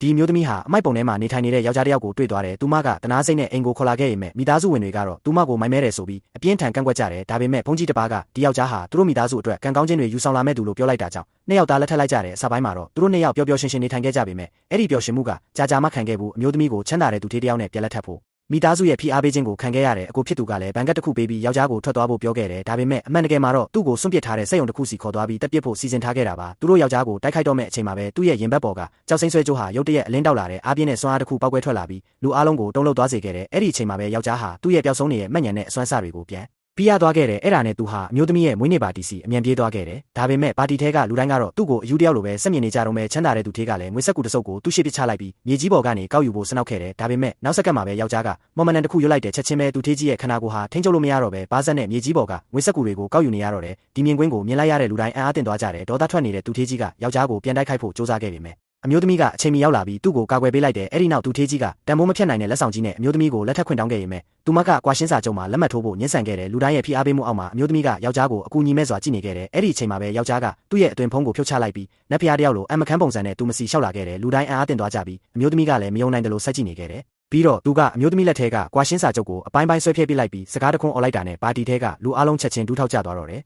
ဒီမျိုးသမီးဟာအမိုက်ပုံထဲမှာနေထိုင်နေတဲ့ယောက်ျားတစ်ယောက်ကိုတွေ့သွားတယ်။သူမကတနာစိတ်နဲ့အိမ်ကိုခေါ်လာခဲ့ရင်မိသားစုဝင်တွေကတော့သူမကိုမိုင်းမဲတယ်ဆိုပြီးအပြင်းထန်ကန့်ကွက်ကြတယ်။ဒါပေမဲ့ဘုန်းကြီးတစ်ပါးကဒီယောက်ျားဟာသူတို့မိသားစုအတွက်ကံကောင်းခြင်းတွေယူဆောင်လာမဲ့သူလို့ပြောလိုက်တာကြောင့်နှစ်ယောက်သားလက်ထပ်လိုက်ကြတယ်။အစပိုင်းမှာတော့သူတို့နှစ်ယောက်ပျော်ပျော်ရွှင်ရွှင်နေထိုင်ခဲ့ကြပေမဲ့အဲ့ဒီပျော်ရွှင်မှုကကြာမှခံခဲ့ဘူးအမျိုးသမီးကိုချမ်းသာတဲ့သူထေးတစ်ယောက်နဲ့ပြန်လက်ထပ်ဖို့မိသားစုရဲ့ဖိအားပေးခြင်းကိုခံခဲ့ရတဲ့အကိုဖြစ်သူကလည်းဘန်ကတ်တစ်ခုပေးပြီးယောက်ျားကိုထွက်သွားဖို့ပြောခဲ့တယ်။ဒါပေမဲ့အမှန်တကယ်မှာတော့သူ့ကိုစွန့်ပစ်ထားတဲ့စက်ရုံတစ်ခုစီခေါ်သွားပြီးတက်ပစ်ဖို့စီစဉ်ထားခဲ့တာပါ။သူတို့ယောက်ျားကိုတိုက်ခိုက်တော့မဲ့အချိန်မှာပဲသူ့ရဲ့ရင်ဘတ်ပေါ်ကကြောက်စိမ့်ဆွဲကြိုးဟာရုတ်တရက်အလင်းတောက်လာတဲ့အားပြင်းတဲ့စွမ်းအားတစ်ခုပောက်ကွဲထွက်လာပြီးလူအားလုံးကိုတုံ့လှုပ်သွားစေခဲ့တယ်။အဲ့ဒီအချိန်မှာပဲယောက်ျားဟာသူ့ရဲ့ပျောက်ဆုံးနေတဲ့မှတ်ဉာဏ်နဲ့အစွမ်းစတွေကိုပြန်ပြီးရသွားခဲ့တယ်။အဲ့ဒါနဲ့သူဟာအမျိုးသမီးရဲ့မွေးနေ့ပါတီစီအမြန်ပြေးသွားခဲ့တယ်။ဒါပေမဲ့ပါတီထဲကလူတိုင်းကတော့သူ့ကိုအယူတယောက်လိုပဲစက်မြင်နေကြတော့မဲ့ချမ်းသာတဲ့သူထေးကလည်းငွေစက်ကူတစ်စုပ်ကိုသူ့ရှိပစ်ချလိုက်ပြီးမြေကြီးပေါ်ကနေကောက်ယူဖို့စနောက်ခဲ့တယ်။ဒါပေမဲ့နောက်စက္ကန့်မှာပဲယောက်ျားကမော်မနန်တစ်ခုရွတ်လိုက်တဲ့ချက်ချင်းပဲသူထေးကြီးရဲ့ခန္ဓာကိုယ်ဟာထိန်းချုပ်လို့မရတော့ပဲဘားစက်နဲ့မြေကြီးပေါ်ကငွေစက်ကူတွေကိုကောက်ယူနေရတော့တယ်။ဒီမြင်ကွင်းကိုမြင်လိုက်ရတဲ့လူတိုင်းအံ့အားသင့်သွားကြတယ်။ဒေါသထွက်နေတဲ့သူထေးကြီးကယောက်ျားကိုပြန်တိုက်ခိုက်ဖို့ကြိုးစားခဲ့ပေမဲ့အမျိုးသမီးကအချိန်မီရောက်လာပြီးသူ့ကိုကာကွယ်ပေးလိုက်တယ်။အဲ့ဒီနောက်သူထေးကြီးကတန်ဖိုးမဖြတ်နိုင်တဲ့လက်ဆောင်ကြီးနဲ့အမျိုးသမီးကိုလက်ထပ်ခွင့်တောင်းခဲ့ရင်မဲ့သူမကကွာရှင်းစာချုပ်မှာလက်မှတ်ထိုးဖို့ညှဉ်းဆန်ခဲ့တယ်။လူတိုင်းရဲ့ဖိအားပေးမှုအောက်မှာအမျိုးသမီးကယောက်ျားကိုအကူအညီမဲ့စွာကြည့်နေခဲ့တယ်။အဲ့ဒီအချိန်မှာပဲယောက်ျားကသူ့ရဲ့အတွင်ဖုံးကိုဖြုတ်ချလိုက်ပြီးနတ်ဖျားတယောက်လိုအမခန်းပုံစံနဲ့သူမစီလျှောက်လာခဲ့တယ်။လူတိုင်းအံ့အားသင့်သွားကြပြီးအမျိုးသမီးကလည်းမယုံနိုင်တယ်လို့ဆက်ကြည့်နေခဲ့တယ်။ပြီးတော့သူကအမျိုးသမီးလက်ထဲကကွာရှင်းစာချုပ်ကိုအပိုင်းပိုင်းဆွဲဖြဲပစ်လိုက်ပြီးစကားတခွန်းអော်လိုက်တာနဲ့ပါတီထဲကလူအလုံးချက်ချင်းဒူးထောက်ကျသွားတော့တယ်